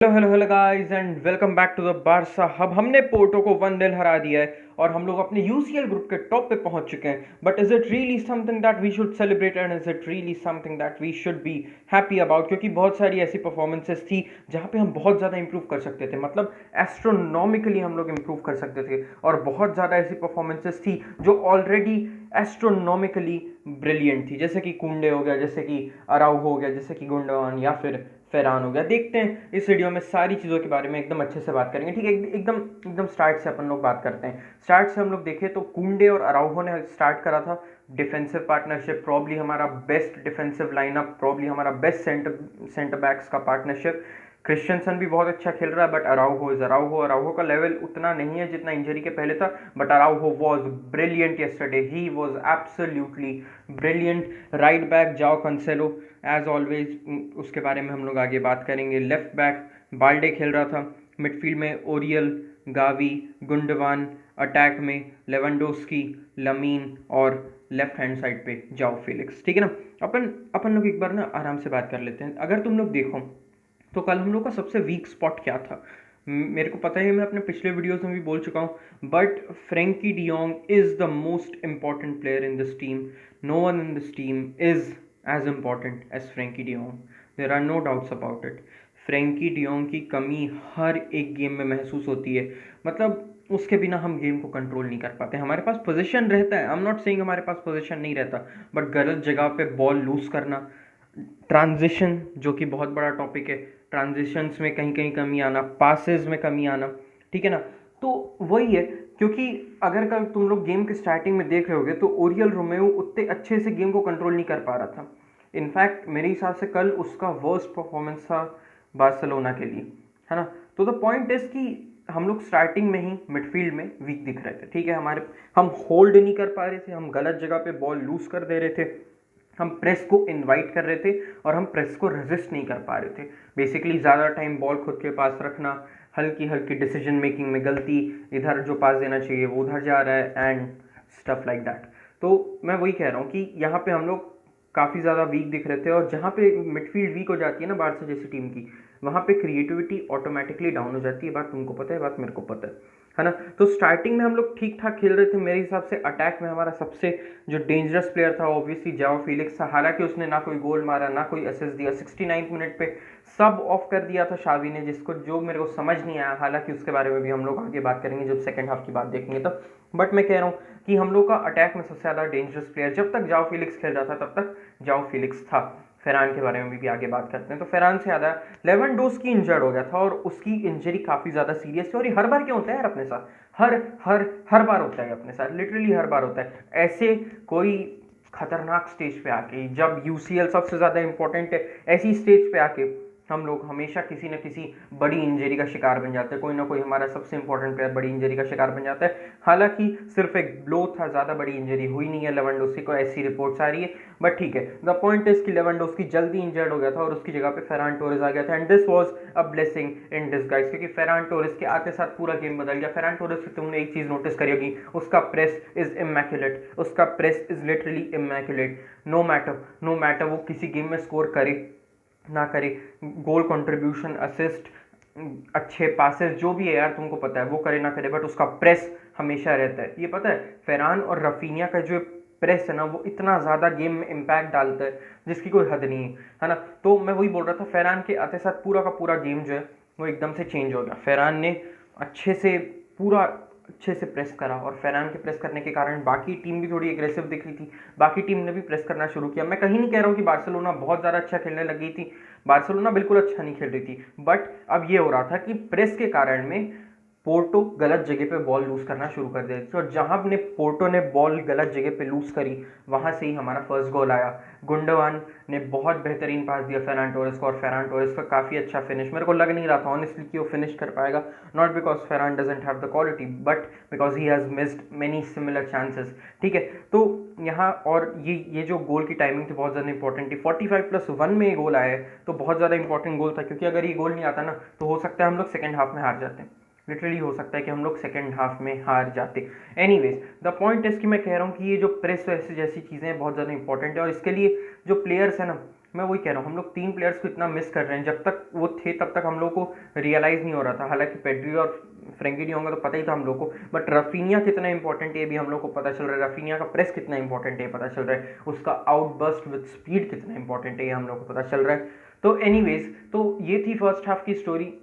Hello hello hello guys and welcome back to the Barca hub. हमने Porto को 1-0 हरा दिया है और हम लोग अपने यूसीएल ग्रुप के टॉप पे पहुंच चुके हैं। But is it really something that we should celebrate and is it really something that we should be happy about? क्योंकि बहुत सारी ऐसी परफॉर्मेंसेस थी जहां पे हम बहुत ज़्यादा इंप्रूव कर सकते थे, मतलब एस्ट्रोनॉमिकली हम लोग इंप्रूव कर सकते थे। और बहुत ज़्यादा ऐसी परफॉर्मेंसेस थी जो ऑलरेडी एस्ट्रोनॉमिकली ब्रिलियंट थी, जैसे कि कुंडे हो गया, जैसे कि अराउ हो गया, जैसे कि गुंडवान या फिर फैरान हो गया। देखते हैं इस वीडियो में सारी चीज़ों के बारे में एकदम अच्छे से बात करेंगे। ठीक है, एकदम एकदम स्टार्ट से अपन लोग बात करते हैं। स्टार्ट से हम लोग देखें तो कुंडे और अराउहो ने स्टार्ट करा था डिफेंसिव पार्टनरशिप, प्रॉब्ली हमारा बेस्ट डिफेंसिव लाइनअप, प्रॉब्ली हमारा बेस्ट सेंटर बैक्स का पार्टनरशिप। क्रिश्चियनसन भी बहुत अच्छा खेल रहा है, बट अराउहो का लेवल उतना नहीं है जितना इंजरी के पहले था। But Araujo was brilliant yesterday, he was absolutely brilliant. Right back जाओ कंसेलो एज ऑलवेज, उसके बारे में हम लोग आगे बात करेंगे। लेफ्ट बैक बाल्डे खेल रहा था, मिडफील्ड में ओरियल, गावी, गुंडवान, अटैक में लेवेंडोस्की, लमीन और लेफ्ट हैंड साइड पे जाओ फेलिक्स। ठीक है ना। अपन अपन लोग एक बार ना आराम से बात कर लेते हैं। अगर तुम लोग देखो तो कल हम लोग का सबसे वीक स्पॉट क्या था? मेरे को पता है, मैं अपने पिछले वीडियोस में भी बोल चुका हूँ, but Frenkie de Jong is the most important player in this team. No one in this team is as important as Frenkie de Jong, there are no doubts about it. Frenkie de Jong की कमी हर एक game में महसूस होती है, मतलब उसके बिना हम गेम को कंट्रोल नहीं कर पाते। हमारे पास पोजीशन रहता है, आई एम नॉट सेइंग हमारे पास पोजीशन नहीं रहता, बट गलत जगह पे बॉल लूज करना, ट्रांजिशन जो कि बहुत बड़ा टॉपिक है, ट्रांजिशंस में कहीं कहीं कमी आना, पासेस में कमी आना। ठीक है ना। तो वही है, क्योंकि अगर कल तुम लोग गेम के स्टार्टिंग में देख रहे होगे तो ओरियल रोमेओ उतने अच्छे से गेम को कंट्रोल नहीं कर पा रहा था। इनफैक्ट मेरे हिसाब से कल उसका वर्स्ट परफॉर्मेंस था बार्सिलोना के लिए, है ना। तो द पॉइंट इज कि हम लोग स्टार्टिंग में ही मिडफील्ड में वीक दिख रहे थे। ठीक है, हम होल्ड नहीं कर पा रहे थे, हम गलत जगह पे बॉल लूज कर दे रहे थे, हम प्रेस को इनवाइट कर रहे थे और हम प्रेस को रेजिस्ट नहीं कर पा रहे थे। बेसिकली ज़्यादा टाइम बॉल खुद के पास रखना, हल्की हल्की डिसीजन मेकिंग में गलती, इधर जो पास देना चाहिए वो उधर जा रहा है एंड स्टफ लाइक दैट। तो मैं वही कह रहा हूँ कि यहाँ पे हम लोग काफ़ी ज़्यादा वीक दिख रहे थे, और जहाँ पे मिडफील्ड वीक हो जाती है ना बारसा जैसी टीम की, वहाँ पे क्रिएटिविटी ऑटोमेटिकली डाउन हो जाती है। बात तुमको पता है, बात मेरे को पता है ना। तो स्टार्टिंग में हम लोग ठीक ठाक खेल रहे थे। मेरे हिसाब से अटैक में हमारा सबसे जो डेंजरस प्लेयर था ऑब्वियसली जाओ फिलिक्स था। हालांकि उसने ना कोई गोल मारा ना कोई असिस्ट दिया। 69 मिनट पे सब ऑफ कर दिया था शावी ने, जिसको जो मेरे को समझ नहीं आया। हालांकि उसके बारे में भी हम लोग आगे बात करेंगे जब सेकंड हाफ की बात देखेंगे तब। बट मैं कह रहा हूँ कि हम लोग का अटैक में सबसे ज़्यादा डेंजरस प्लेयर जब तक जाओ फिलिक्स खेल रहा था तब तक जाओ फिलिक्स था। फेरान के बारे में भी आगे बात करते हैं। तो फेरान से ज़्यादा लेवेंडोस्की इंजर्ड हो गया था, और उसकी इंजरी काफ़ी ज़्यादा सीरियस थी। और ये हर बार क्यों होता है यार अपने साथ? हर हर हर बार होता है अपने साथ, लिटरली हर बार होता है ऐसे। कोई खतरनाक स्टेज पे आके, जब यूसीएल सबसे ज़्यादा इंपॉर्टेंट है, ऐसी स्टेज पे आके हम लोग हमेशा किसी न किसी बड़ी इंजरी का शिकार बन जाते हैं। कोई ना कोई हमारा सबसे इंपॉर्टेंट प्लेयर बड़ी इंजरी का शिकार बन जाता है। हालांकि सिर्फ एक ब्लो था, ज़्यादा बड़ी इंजरी हुई नहीं है लेवेंडोस्की को, ऐसी रिपोर्ट्स आ रही है। बट ठीक है, द पॉइंट इज कि लेवेंडोस्की जल्दी इंजर्ड हो गया था और उसकी जगह पे फेरान टोरेस आ गया था, and this was a blessing in disguise. क्योंकि फेरान टोरेस के आते साथ पूरा गेम बदल गया। फेरान टोरेस की तुमने एक चीज़ नोटिस करी होगी, उसका प्रेस इज इमैक्युलेट, उसका press is literally immaculate. No matter वो किसी गेम में स्कोर करे ना करे, गोल कंट्रीब्यूशन, असिस्ट, अच्छे पासेस, जो भी है यार तुमको पता है, वो करे ना करे, बट उसका प्रेस हमेशा रहता है। ये पता है फेरान और रफीनिया का जो प्रेस है ना, वो इतना ज़्यादा गेम में इम्पैक्ट डालता है जिसकी कोई हद नहीं है ना। तो मैं वही बोल रहा था, फेरान के आते साथ पूरा का पूरा गेम जो है वो एकदम से चेंज हो गया। फेरान ने अच्छे से पूरा अच्छे से प्रेस करा, और फेरान के प्रेस करने के कारण बाकी टीम भी थोड़ी एग्रेसिव दिख रही थी। बाकी टीम ने भी प्रेस करना शुरू किया। मैं कहीं नहीं कह रहा हूँ कि बार्सिलोना बहुत ज़्यादा अच्छा खेलने लगी थी, बार्सिलोना बिल्कुल अच्छा नहीं खेल रही थी, बट अब ये हो रहा था कि प्रेस के कारण में पोर्टो गलत जगह पे बॉल लूज करना शुरू कर देती थी, और जहां ने पोर्टो ने बॉल गलत जगह पे लूज करी वहां से ही हमारा फर्स्ट गोल आया। गुंडवान ने बहुत बेहतरीन पास दिया फेरान टोरेस को, और फेरान टोरेस का काफ़ी अच्छा फिनिश। मेरे को लग नहीं रहा था ऑनेस्टली कि वो फिनिश कर पाएगा, not because Ferran doesn't have the quality but because he has missed many similar chances. ठीक है, तो यहाँ और ये जो गोल की टाइमिंग थी बहुत ज़्यादा इंपॉर्टेंट थी। 45+1 में ये गोल आया है तो बहुत ज़्यादा इंपॉर्टेंट गोल था, क्योंकि अगर ये गोल नहीं आता ना तो हो सकता है हम लोग सेकेंड हाफ में हार जाते हैं। लिटरली हो सकता है कि हम लोग सेकेंड हाफ में हार जाते। एनीवेज द पॉइंट इज कि मैं कह रहा हूँ कि ये जो प्रेस वैसे जैसी चीज़ें बहुत ज़्यादा इंपॉर्टेंट है, और इसके लिए जो प्लेयर्स हैं ना मैं वही कह रहा हूँ, हम लोग 3 प्लेयर्स को इतना मिस कर रहे हैं। जब तक वो थे तब तक हम लोग को रियलाइज़ नहीं हो रहा था। हालांकि पेड्री और फ्रेंकी डी होंगे तो पता ही था हम लोग को, बट रफीनिया कितना इंपॉर्टेंट है ये भी हम लोग को पता चल रहा है। रफीनिया का प्रेस कितना इंपॉर्टेंट है ये पता चल रहा है, उसका आउटबर्स्ट विद स्पीड कितना इंपॉर्टेंट है ये हम लोग को पता चल रहा है। तो एनीवेज, तो ये थी फर्स्ट हाफ की स्टोरी।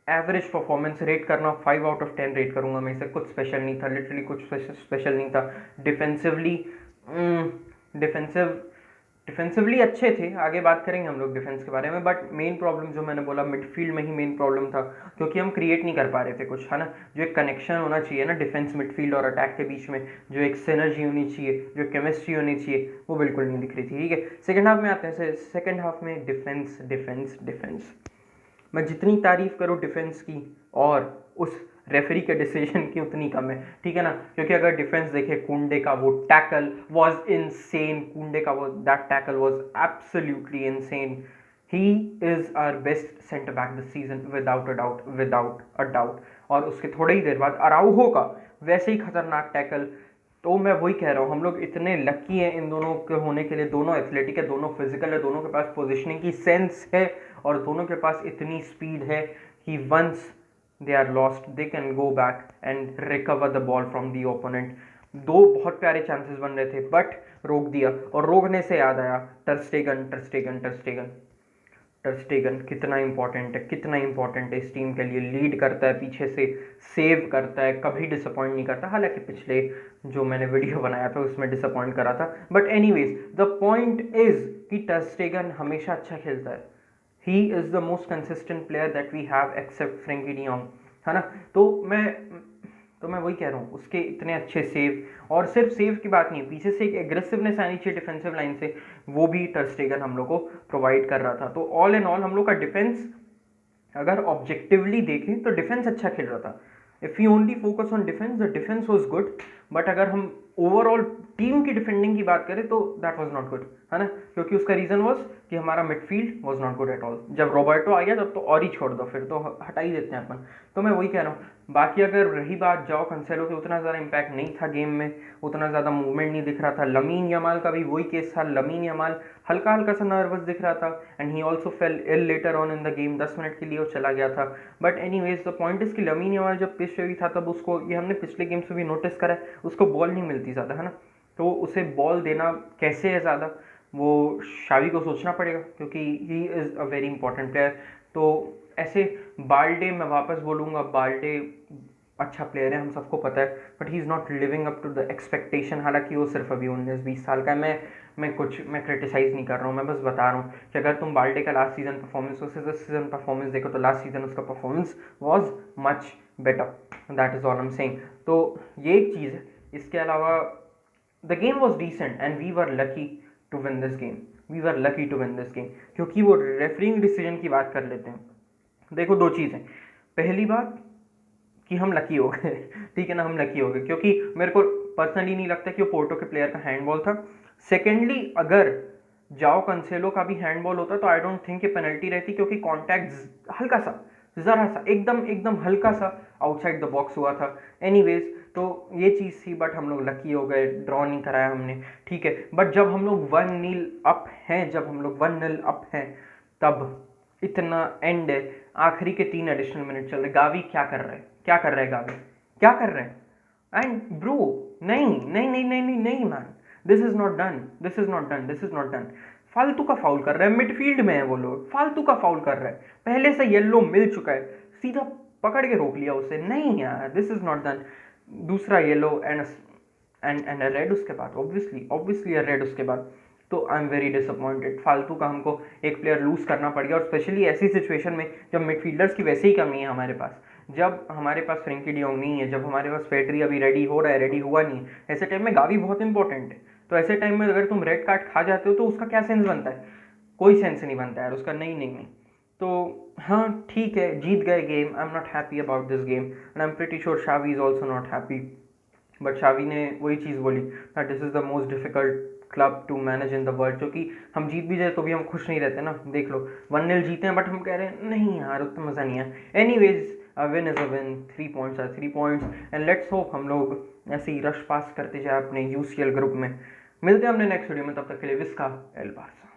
एवरेज परफॉर्मेंस रेट करना 5/10 रेट करूंगा मैं इसे। कुछ स्पेशल नहीं था, लिटरली कुछ स्पेशल नहीं था। डिफेंसिवली डिफेंसिव डिफेंसिवली अच्छे थे, आगे बात करेंगे हम लोग डिफेंस के बारे में। बट मेन प्रॉब्लम जो मैंने बोला मिडफील्ड में ही मेन प्रॉब्लम था, क्योंकि हम क्रिएट नहीं कर पा रहे थे कुछ, है ना। जो एक कनेक्शन होना चाहिए ना डिफेंस मिडफील्ड और अटैक के बीच में, जो एक सिनर्जी होनी चाहिए, जो केमिस्ट्री होनी चाहिए, वो बिल्कुल नहीं दिख रही थी। ठीक है, सेकेंड हाफ में आते हैं। सेकेंड हाफ में डिफेंस डिफेंस डिफेंस, मैं जितनी तारीफ करूँ डिफेंस की और उस रेफरी के डिसीजन की उतनी कम है। ठीक है ना, क्योंकि अगर डिफेंस देखे, कुंडे का वो टैकल वाज इनसेन। कुंडे का वो that tackle was absolutely insane. He is our best centre back this season without a doubt, without a doubt. और उसके थोड़ी ही देर बाद अराउहो का वैसे ही खतरनाक टैकल। तो मैं वही कह रहा हूँ, हम लोग इतने लकी हैं इन दोनों के होने के लिए। दोनों एथलेटिक है, दोनों फिजिकल है, दोनों के पास पोजिशनिंग की सेंस है, और दोनों के पास इतनी स्पीड है कि once they are lost they can go back and recover the ball from the opponent. दो बहुत प्यारे चांसेस बन रहे थे बट रोक दिया। और रोकने से याद आया, टर्स्टेगन टर्स्टेगन टर्स्टेगन टर्स्टेगन कितना इंपॉर्टेंट है, कितना इंपॉर्टेंट है इस टीम के लिए। लीड करता है पीछे से, सेव करता है, कभी डिसअपॉइंट नहीं करता। हालांकि पिछले जो मैंने वीडियो बनाया था उसमें डिसअपॉइंट करा था, but anyways the point is कि टर्स्टेगन हमेशा अच्छा खेलता है। He is the most consistent player that we have except Frenkie de Jong, है ना। तो मैं वही कह रहा हूँ, उसके इतने अच्छे सेव, और सिर्फ सेव की बात नहीं, पीछे से एक एग्रेसिवनेस आनी चाहिए डिफेंसिव लाइन से, वो भी टर्स्टेगन हम लोग को प्रोवाइड कर रहा था। तो ऑल इन ऑल हम लोग का डिफेंस अगर ऑब्जेक्टिवली देखें तो डिफेंस अच्छा खेल रहा था। If you only focus on defence, the defence was good. But अगर हम ओवरऑल टीम की डिफेंडिंग की बात करें तो दैट वाज नॉट गुड, है ना। क्योंकि उसका रीज़न वाज कि हमारा midfield was not good at all. जब रॉबर्टो आ गया तब तो और ही छोड़ दो, फिर तो हटा ही देते हैं अपन। तो मैं वही कह रहा हूँ। बाकी अगर रही बात जाओ कैंसेलो की, उतना ज़्यादा इम्पैक्ट नहीं था गेम में, उतना ज़्यादा मूवमेंट नहीं दिख रहा था। लमीन यमाल का भी वही केस था। लमीन यमाल हल्का हल्का सा नर्वस दिख रहा था, and he also fell ill later on in the game. 10 minute के लिए वो चला गया था। But anyways the point is कि लमीन यमाल जब पिच पे भी था तब उसको, ये हमने पिछले गेम्स में भी नोटिस करा है, उसको बॉल नहीं मिलती ज़्यादा, है ना। तो उसे बॉल देना कैसे है ज़्यादा, वो शावी को सोचना पड़ेगा, क्योंकि he is a very important player. तो ऐसे बाल्डे, मैं वापस बोलूँगा, बाल्डे अच्छा प्लेयर है, हम सबको पता है, but he is not living up to the expectation. हालांकि वो सिर्फ अभी 19-20 साल का है। मैं क्रिटिसाइज़ नहीं कर रहा हूँ, मैं बस बता रहा हूँ कि अगर तुम बाल्डे का last season performance versus this season performance देखो तो लास्ट सीजन उसका performance was much better, that is all I am saying. तो ये एक चीज़ है। इसके अलावा the game was decent and we were lucky to win this game, we were lucky to win this game. क्योंकि वो रेफरिंग डिसीजन की बात कर लेते हैं। देखो, दो चीज़ें। पहली बात कि हम लकी हो गए ठीक है ना, हम लकी हो गए क्योंकि मेरे को पर्सनली नहीं लगता कि वो पोर्टो के प्लेयर का हैंडबॉल था। सेकेंडली, अगर जाओ कंसेलो का भी हैंडबॉल होता तो आई डोंट थिंक ये पेनल्टी रहती, क्योंकि कॉन्टैक्ट हल्का सा, ज़रा सा, एकदम एकदम हल्का सा आउटसाइड द बॉक्स हुआ था। एनीवेज, तो ये चीज़ थी, बट हम लोग लकी हो गए, ड्रॉ नहीं कराया हमने, ठीक है। बट जब हम लोग 1-0 अप हैं, जब हम लोग 1-0 अप हैं, तब इतना एंड है, आखिरी के 3 एडिशनल मिनट चल रहे। गावी क्या कर रहा है, क्या कर रहा है गावी, क्या कर रहे हैं। एंड ब्रो, नहीं नहीं नहीं नहीं नहीं नहीं man, this is not done, this is not done, this is not done. फालतू का फाउल कर रहे हैं, मिडफील्ड में है वो लोग, फालतू का फाउल कर रहे हैं। पहले से येलो मिल चुका है, सीधा पकड़ के रोक लिया उसे। नहीं यार, दिस इज नॉट डन। दूसरा येलो एंड रेड उसके बाद, ऑब्वियसली रेड उसके बाद। तो आई एम वेरी डिसअपॉइंटेड। फालतू का हमको एक प्लेयर लूज करना पड़ गया, और स्पेशली ऐसी सिचुएशन में जब मिडफील्डर्स की वैसे ही कमी है हमारे पास, जब हमारे पास फ्रेंकी डी जॉन्ग नहीं है, जब हमारे पास पेड्री अभी रेडी हो रहा है, रेडी हुआ नहीं है, ऐसे टाइम में गावी बहुत इंपॉर्टेंट है। तो ऐसे टाइम में अगर तुम रेड कार्ड खा जाते हो तो उसका क्या सेंस बनता है, कोई सेंस नहीं बनता यार उसका। नहीं नहीं नहीं। तो हाँ ठीक है, जीत गए game, I am not happy about this game, and I am pretty sure Xavi is also not happy. But Xavi ने वही चीज़ बोली that this is the most difficult club to manage in the world. क्योंकि हम जीत भी जाए तो भी हम खुश नहीं रहते ना। देख लो, 1-0 जीते हैं, बट हम कह रहे हैं नहीं यार उतना मज़ा नहीं है। Anyways, a win is a win, 3 points are 3 points, and let's hope हम लोग ऐसे ही रश पास करते जाए अपने यूसीएल ग्रुप में। मिलते हैं अपने नेक्स्ट वीडियो में, तब तक के लिए विस्का एल बार्सा।